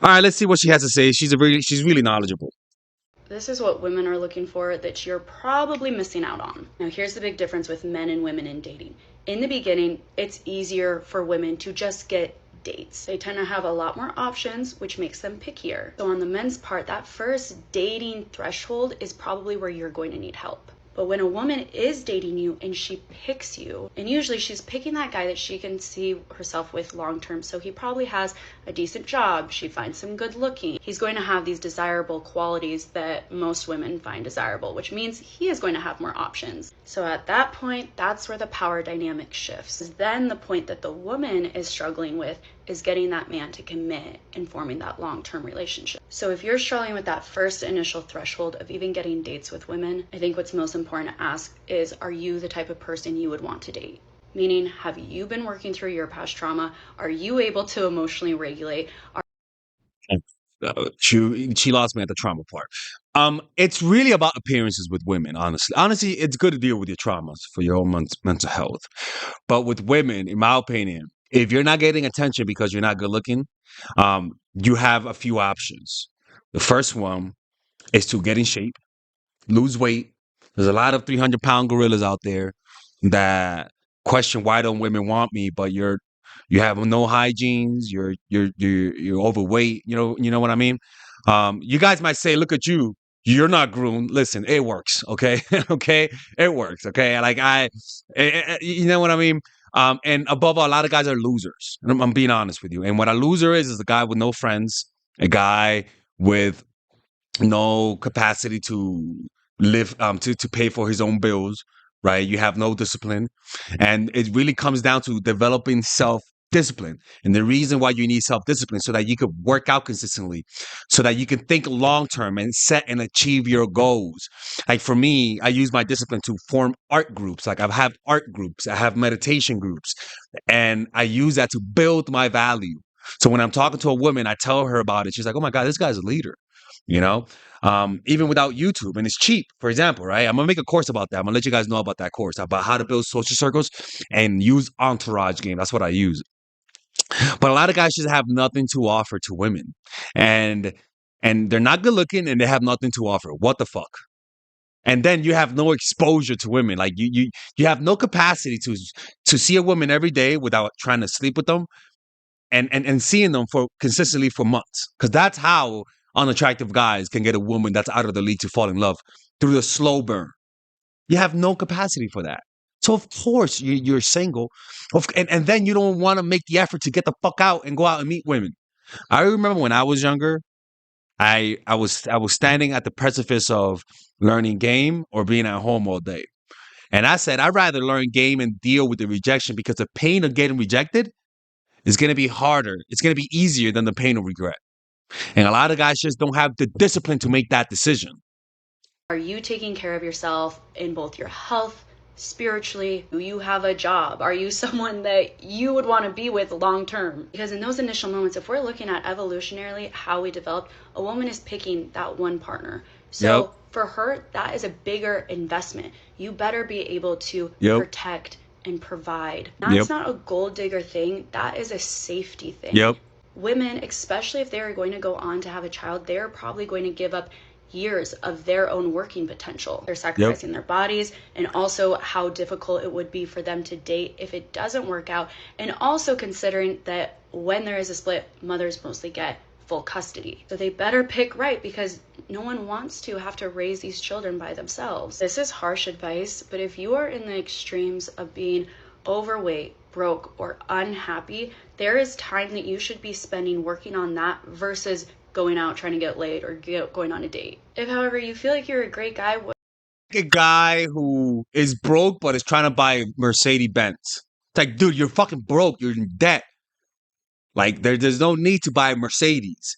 All right, let's see what she has to say. She's really knowledgeable. This is what women are looking for that you're probably missing out on. Now, here's the big difference with men and women in dating. In the beginning, it's easier for women to just get dates. They tend to have a lot more options, which makes them pickier. So, on the men's part, that first dating threshold is probably where you're going to need help. But when a woman is dating you and she picks you, and usually she's picking that guy that she can see herself with long term, so he probably has a decent job, she finds him good looking, he's going to have these desirable qualities that most women find desirable, which means he is going to have more options. So at that point, that's where the power dynamic shifts. Then the point that the woman is struggling with is getting that man to commit and forming that long-term relationship. So if you're struggling with that first initial threshold of even getting dates with women, I think what's most important to ask is, are you the type of person you would want to date? Meaning, have you been working through your past trauma? Are you able to emotionally regulate? She lost me at the trauma part. It's really about appearances with women. Honestly, it's good to deal with your traumas for your own mental health. But with women, in my opinion, if you're not getting attention because you're not good looking, you have a few options. The first one is to get in shape, lose weight. There's a lot of 300-pound gorillas out there that question why don't women want me, but you have no hygienes, you're overweight, you know what I mean? You guys might say, look at you, you're not groomed. Listen, it works, okay? Okay, it works, okay? You know what I mean? And above all, a lot of guys are losers. And I'm being honest with you. And what a loser is a guy with no friends, a guy with no capacity to live to pay for his own bills, right? You have no discipline, and it really comes down to developing self discipline. And the reason why you need self discipline so that you could work out consistently, so that you can think long term and set and achieve your goals. Like for me, I use my discipline to form art groups. Like I have art groups, I have meditation groups, and I use that to build my value. So when I'm talking to a woman, I tell her about it. She's like, "Oh my God, this guy's a leader." You know, even without YouTube, and it's cheap. For example, right? I'm gonna make a course about that. I'm gonna let you guys know about that course about how to build social circles and use Entourage game. That's what I use. But a lot of guys just have nothing to offer to women, and and they're not good looking, and they have nothing to offer. What the fuck? And then you have no exposure to women. Like you have no capacity to see a woman every day without trying to sleep with them and seeing them for consistently for months. Because that's how unattractive guys can get a woman that's out of the league to fall in love through the slow burn. You have no capacity for that. So of course you're single, and then you don't want to make the effort to get the fuck out and go out and meet women. I remember when I was younger, I was standing at the precipice of learning game or being at home all day, and I said I'd rather learn game and deal with the rejection because the pain of getting rejected is going to be harder. It's going to be easier than the pain of regret. And a lot of guys just don't have the discipline to make that decision. Are you taking care of yourself in both your health, spiritually? Do you have a job? Are you someone that you would want to be with long term? Because in those initial moments, if we're looking at evolutionarily how we developed, a woman is picking that one partner. Yep. So for her, that is a bigger investment. You better be able to Yep. protect and provide. That's Yep. not a gold digger thing, that is a safety thing. Yep. Women, especially if they're going to go on to have a child, they're probably going to give up years of their own working potential. They're Yep. sacrificing their bodies, and also how difficult it would be for them to date if it doesn't work out. And also considering that when there is a split, mothers mostly get full custody. So they better pick right, because no one wants to have to raise these children by themselves. This is harsh advice, but if you are in the extremes of being overweight, broke, or unhappy, there is time that you should be spending working on that versus going out trying to get laid or going on a date. If, however, you feel like you're a great guy, A guy who is broke but is trying to buy a Mercedes Benz. It's like, dude, you're fucking broke. You're in debt. Like, there's no need to buy a Mercedes.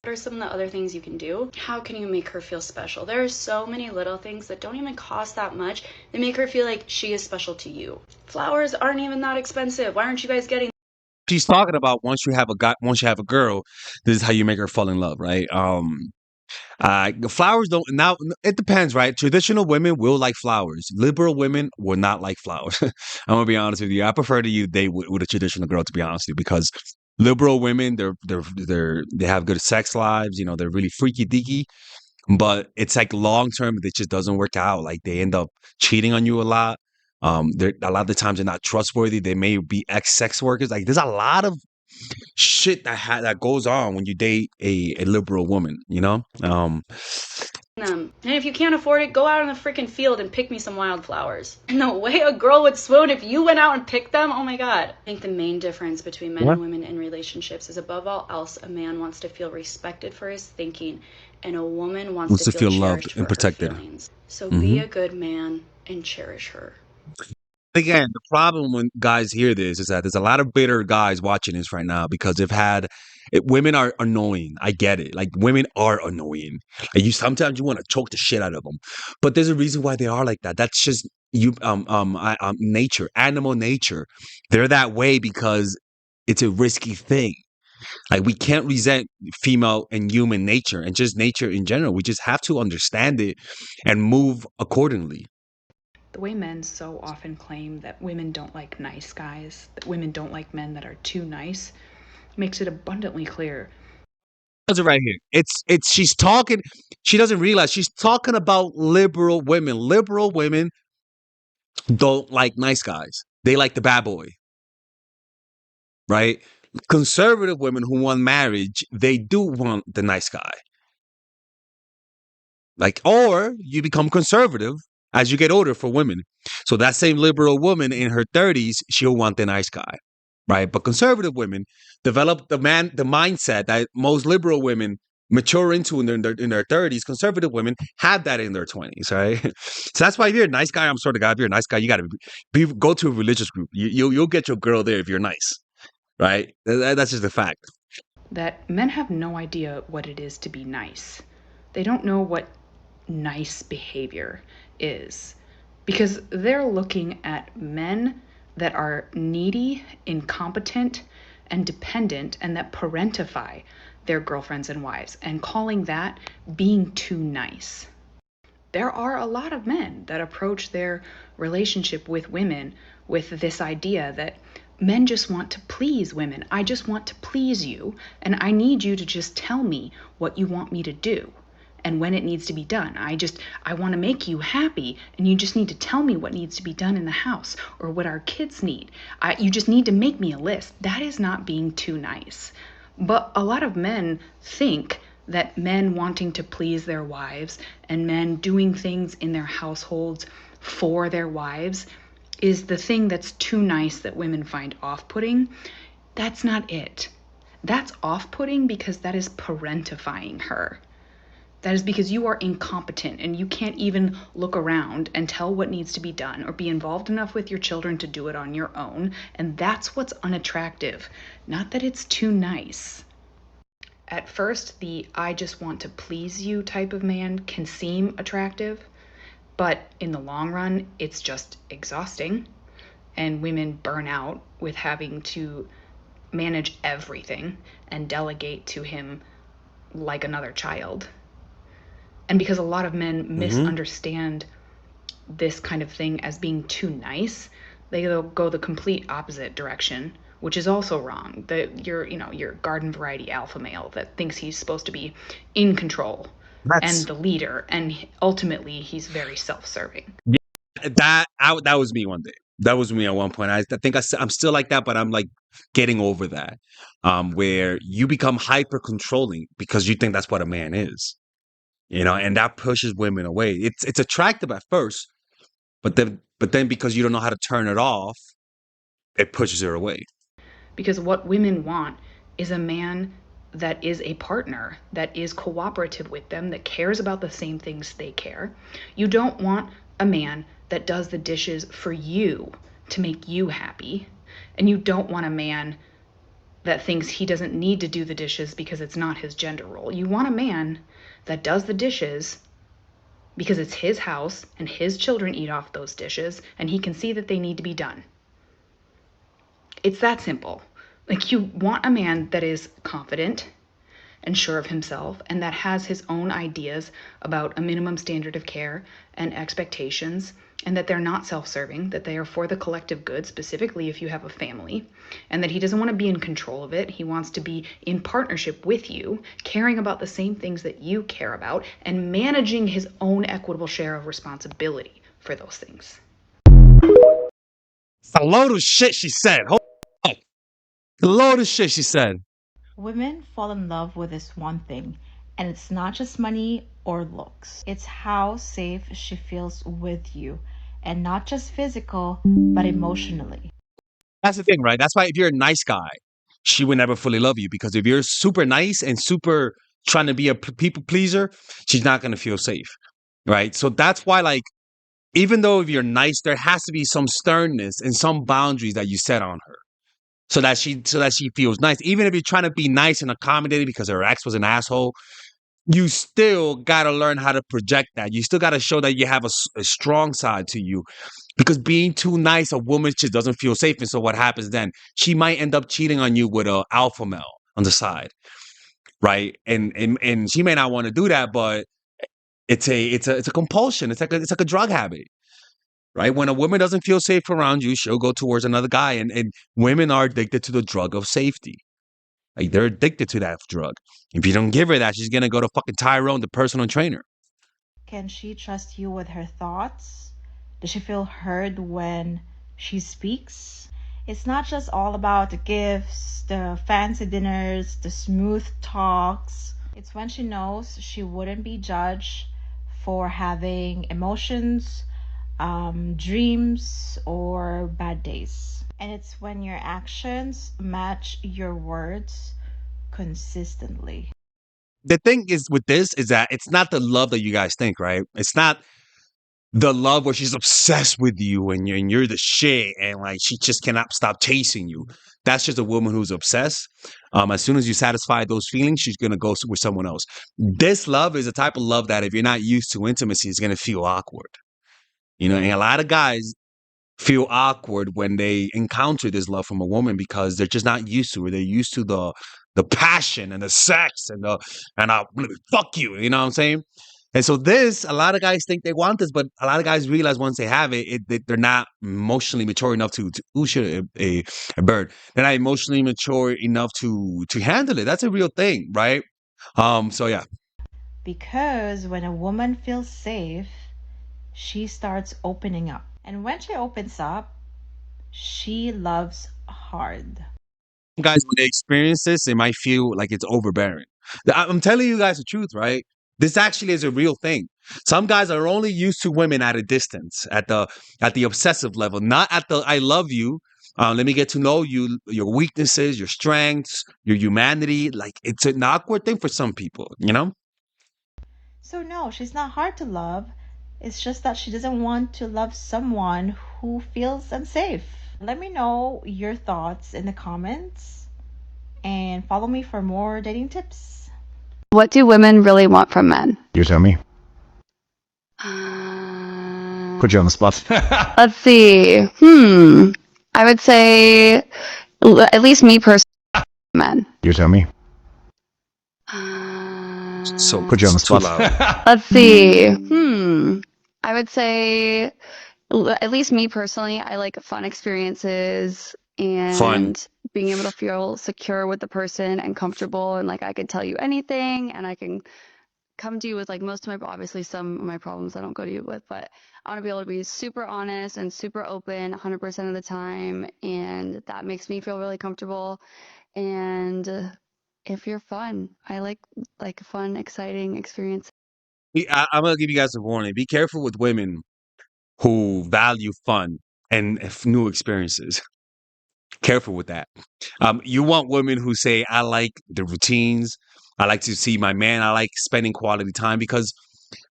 what are some of the other things you can do? How can you make her feel special? There are so many little things that don't even cost that much. They make her feel like she is special to you. Flowers aren't even that expensive. Why aren't you guys getting? She's talking about once you have a guy, once you have a girl, this is how you make her fall in love, right? Flowers don't now. It depends, right? Traditional women will like flowers. Liberal women will not like flowers. I'm gonna be honest with you. I prefer to you date with a traditional girl, to be honest with you, because Liberal women, they have good sex lives. You know, they're really freaky deaky, but it's like long term, it just doesn't work out. Like they end up cheating on you a lot. They're a lot of the times they're not trustworthy. They may be ex sex workers. Like there's a lot of shit that goes on when you date a liberal woman. You know, them. And if you can't afford it, go out in the freaking field and pick me some wildflowers. And the way a girl would swoon if you went out and picked them, oh my god. I think the main difference between men what and women in relationships is above all else, a man wants to feel respected for his thinking, and a woman wants wants to to feel feel loved cherished for and her protected. feelings. So be Hmm. a good man and cherish her. Again, the problem when guys hear this is that there's a lot of bitter guys watching this right now because women are annoying. I get it. Like women are annoying. Like you sometimes you want to choke the shit out of them, but there's a reason why they are like that. That's just nature, animal nature. They're that way because it's a risky thing. Like we can't resent female and human nature and just nature in general. We just have to understand it and move accordingly. The way men so often claim that women don't like nice guys, that women don't like men that are too nice, makes it abundantly clear. Does it right here. It's she's talking. She doesn't realize she's talking about liberal women. Liberal women don't like nice guys. They like the bad boy, right? Conservative women who want marriage, they do want the nice guy. Like, or you become conservative as you get older for women. So that same liberal woman in her 30s, she'll want the nice guy, right? But conservative women develop the mindset that most liberal women mature into in their 30s. Conservative women have that in their 20s, right? So that's why if you're a nice guy, I'm sort of guy. If you're a nice guy, you got to go to a religious group. You'll get your girl there if you're nice, right? That's just a fact. That men have no idea what it is to be nice. They don't know what nice behavior is because they're looking at men that are needy, incompetent, and dependent, and that parentify their girlfriends and wives, and calling that being too nice. There are a lot of men that approach their relationship with women with this idea that men just want to please women. I just want to please you, and I need you to just tell me what you want me to do and when it needs to be done. I want to make you happy, and you just need to tell me what needs to be done in the house or what our kids need. You just need to make me a list. That is not being too nice. But a lot of men think that men wanting to please their wives and men doing things in their households for their wives is the thing that's too nice that women find off putting. That's not it. That's off putting because that is parentifying her. That is because you are incompetent and you can't even look around and tell what needs to be done or be involved enough with your children to do it on your own. And that's what's unattractive, not that it's too nice. At first, the I just want to please you type of man can seem attractive, but in the long run, it's just exhausting. And women burn out with having to manage everything and delegate to him like another child. And because a lot of men Hmm. misunderstand this kind of thing as being too nice, they go the complete opposite direction, which is also wrong. That your garden variety alpha male that thinks he's supposed to be in control and That's the leader, and ultimately he's very self-serving. that was me one day. That was me at one point. I think I'm still like that, but I'm like getting over that. Where you become hyper controlling because you think that's what a man is, and that pushes women away. It's attractive at first, but then because you don't know how to turn it off, it pushes her away. Because what women want is a man that is a partner, that is cooperative with them, that cares about the same things they care. You don't want a man that does the dishes for you to make you happy. And you don't want a man that thinks he doesn't need to do the dishes because it's not his gender role. You want a man that does the dishes because it's his house and his children eat off those dishes and he can see that they need to be done. It's that simple. Like, you want a man that is confident, and sure of himself, and that has his own ideas about a minimum standard of care and expectations, and that they're not self-serving, that they are for the collective good, specifically if you have a family, and that he doesn't want to be in control of it. He wants to be in partnership with you, caring about the same things that you care about, and managing his own equitable share of responsibility for those things. A load of shit she said. Hold on. A load of shit she said. Women fall in love with this one thing, and it's not just money or looks. It's how safe she feels with you, and not just physical, but emotionally. That's the thing, right? That's why if you're a nice guy, she would never fully love you, because if you're super nice and super trying to be a people pleaser, she's not going to feel safe, right? So that's why, like, even though if you're nice, there has to be some sternness and some boundaries that you set on her, so that she feels nice. Even if you're trying to be nice and accommodating because her ex was an asshole, you still got to learn how to project that. You still got to show that you have a strong side to you, because being too nice, a woman just doesn't feel safe. And so what happens then? She might end up cheating on you with a alpha male on the side, right? And she may not want to do that, but it's a compulsion. It's like a drug habit, right? When a woman doesn't feel safe around you, she'll go towards another guy. And women are addicted to the drug of safety. Like, they're addicted to that drug. If you don't give her that, she's gonna go to fucking Tyrone, the personal trainer. Can she trust you with her thoughts? Does she feel heard when she speaks? It's not just all about the gifts, the fancy dinners, the smooth talks. It's when she knows she wouldn't be judged for having emotions, dreams, or bad days. And it's when your actions match your words consistently. The thing is with this is that it's not the love that you guys think, right? It's not the love where she's obsessed with you and you're the shit and like she just cannot stop chasing you. That's just a woman who's obsessed. As soon as you satisfy those feelings, she's gonna go with someone else. This love is a type of love that if you're not used to intimacy, it's gonna feel awkward. And a lot of guys feel awkward when they encounter this love from a woman because they're just not used to it. They're used to the passion and the sex and fuck you. You know what I'm saying? And so this, a lot of guys think they want this, but a lot of guys realize once they have they're not emotionally mature enough to ooh shit, a bird. They're not emotionally mature enough to handle it. That's a real thing, right? So yeah. Because when a woman feels safe, she starts opening up. And when she opens up, she loves hard. Guys, when they experience this, they might feel like it's overbearing. I'm telling you guys the truth, right? This actually is a real thing. Some guys are only used to women at a distance, at the obsessive level, not at the I love you. Let me get to know you, your weaknesses, your strengths, your humanity. Like, it's an awkward thing for some people. So, no, she's not hard to love. It's just that she doesn't want to love someone who feels unsafe. Let me know your thoughts in the comments and follow me for more dating tips. What do women really want from men? You tell me. Put you on the spot. Let's see. I would say, at least me personally, men. You tell me. So Put you on the too spot. loud. Let's see. I would say, at least me personally, I like fun experiences Fun. and being able to feel secure with the person and comfortable, and like I could tell you anything and I can come to you with like most of my, obviously some of my problems I don't go to you with, but I want to be able to be super honest and super open 100% of the time, and that makes me feel really comfortable. And if you're fun, I like fun, exciting experience. I'm gonna give you guys a warning. Be careful with women who value fun and new experiences. Careful with that. You want women who say, I like the routines. I like to see my man. I like spending quality time, because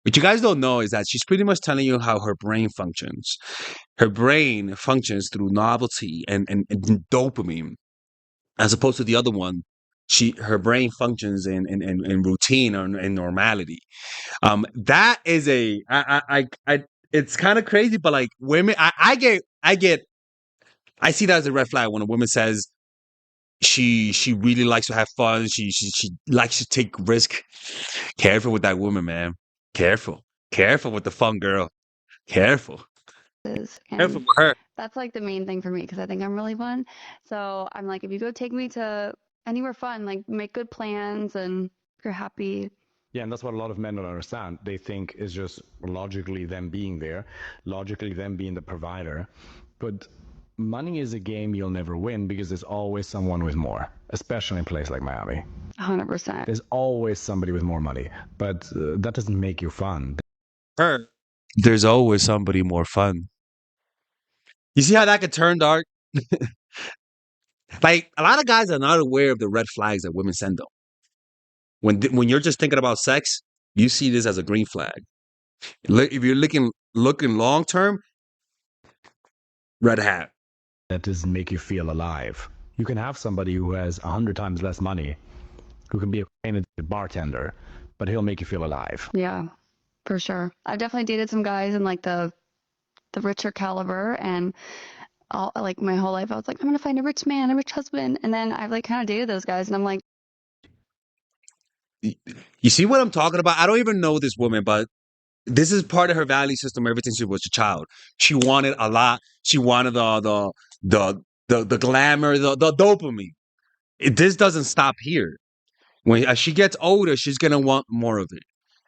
what you guys don't know is that she's pretty much telling you how her brain functions. Her brain functions through novelty and dopamine, as opposed to the other one. Her brain functions in routine and normality. That is it's kind of crazy, but like women, I see that as a red flag when a woman says, She really likes to have fun. She likes to take risk. Careful with that woman, man. Careful. Careful with the fun girl. Careful. Careful And with her. that's like the main thing for me because I think I'm really fun. So I'm like, if you go take me to anywhere fun, like make good plans and if you're happy. Yeah, and that's what a lot of men don't understand. They think it's just logically them being there, logically them being the provider. But money is a game you'll never win because there's always someone with more, especially in a place like Miami. 100%. There's always somebody with more money, but that doesn't make you fun. Her. There's always somebody more fun. You see how that could turn dark? Like a lot of guys are not aware of the red flags that women send them. When you're just thinking about sex, you see this as a green flag. If you're looking long term, red hat. That doesn't make you feel alive. You can have somebody who has 100 times less money, who can be a bartender, but he'll make you feel alive. Yeah, for sure. I've definitely dated some guys in like the richer caliber and all like my whole life I was like, I'm gonna find a rich man, a rich husband. And then I've like kind of dated those guys and I'm like, You see what I'm talking about? I don't even know this woman, but this is part of her value system ever since she was a child. She wanted a lot. She wanted the glamour, the dopamine. This doesn't stop here. When as she gets older, she's gonna want more of it.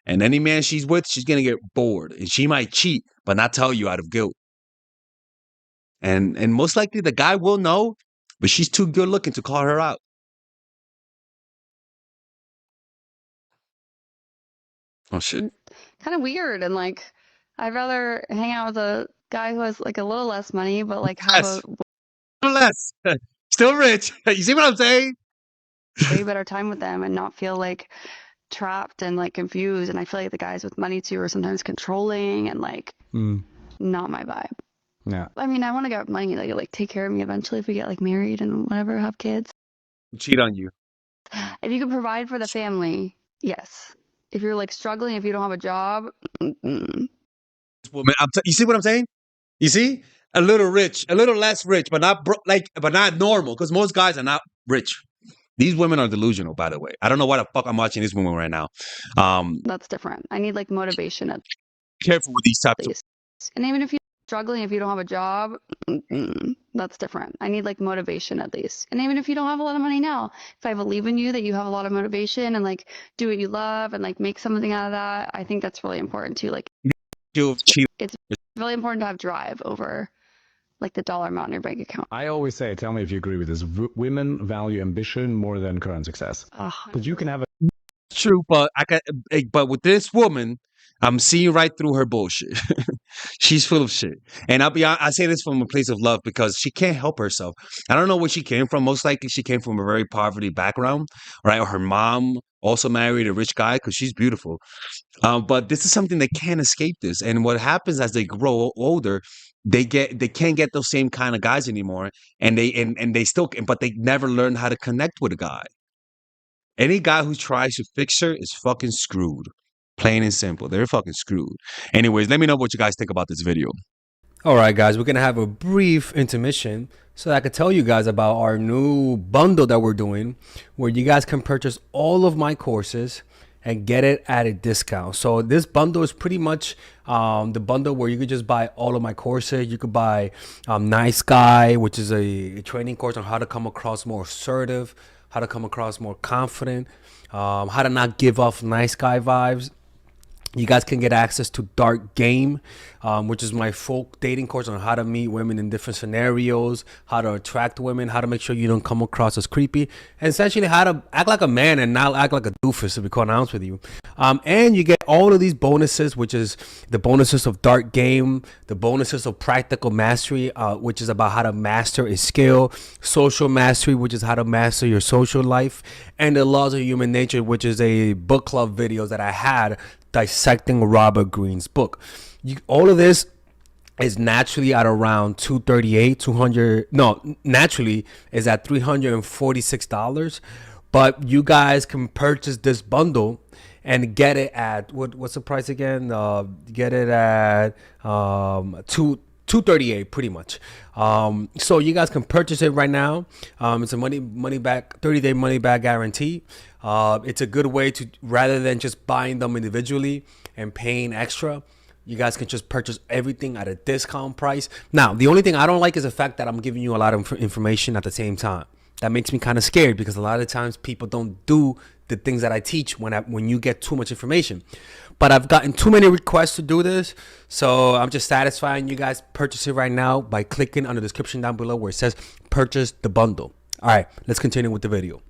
And any man she's with, she's gonna get bored. And she might cheat, but not tell you out of guilt. And most likely the guy will know, but she's too good looking to call her out. Oh shit. kind of weird and like I'd rather hang out with a guy who has like a little less money but like have Yes. a Less. Still rich. You see what I'm saying? way better time with them and not feel like trapped and like confused. And I feel like the guys with money too are sometimes controlling and like not my vibe. Yeah. I mean, I want to get money, like take care of me eventually if we get like married and whatever, have kids. Cheat on you. If you can provide for the family, yes. If you're like struggling, if you don't have a job, This woman, you see what I'm saying? You see? A little rich, a little less rich, but not but not normal. Because most guys are not rich. These women are delusional, by the way. I don't know why the fuck I'm watching this woman right now. that's different. I need like motivation at Careful with these types of. least. And even if you're struggling, if you don't have a job, that's different. I need like motivation at least. And even if you don't have a lot of money now, if I believe in you that you have a lot of motivation and like do what you love and like make something out of that, I think that's really important too. Like it's really important to have drive over like the dollar amount in your bank account. I always say, tell me if you agree with this, women value ambition more than current success. Because you can have a True, but but with this woman, I'm seeing right through her bullshit. She's full of shit. And I say this from a place of love because she can't help herself. I don't know where she came from. Most likely she came from a very poverty background, right? Or her mom also married a rich guy because she's beautiful. But this is something they can't escape this. And what happens as they grow older, they can't get those same kind of guys anymore. And they still, but they never learn how to connect with a guy. Any guy who tries to fix her is fucking screwed. Plain and simple. They're fucking screwed. Anyways, let me know what you guys think about this video. All right, guys, we're going to have a brief intermission so that I can tell you guys about our new bundle that we're doing where you guys can purchase all of my courses and get it at a discount. So this bundle is pretty much the bundle where you could just buy all of my courses. You could buy Nice Guy, which is a training course on how to come across more assertive, how to come across more confident, how to not give off nice guy vibes. You guys can get access to Dark Game, which is my full dating course on how to meet women in different scenarios, how to attract women, how to make sure you don't come across as creepy, and essentially how to act like a man and not act like a doofus, to be quite honest with you. And you get all of these bonuses, which is the bonuses of Dark Game, the bonuses of Practical Mastery, which is about how to master a skill, Social Mastery, which is how to master your social life, and the Laws of Human Nature, which is a book club video that I had dissecting Robert Greene's book. All of this is naturally at around naturally is at $346, but you guys can purchase this bundle and get it at what's the price again? Get it at $238 pretty much. So you guys can purchase it right now. It's a money back 30-day money back guarantee. It's a good way to, rather than just buying them individually and paying extra, you guys can just purchase everything at a discount price. Now, the only thing I don't like is the fact that I'm giving you a lot of information at the same time. That makes me kind of scared, because a lot of times people don't do the things that I teach when you get too much information. But I've gotten too many requests to do this, so I'm just satisfying you guys. Purchase it right now by clicking on the description down below where it says purchase the bundle. All right, let's continue with the video.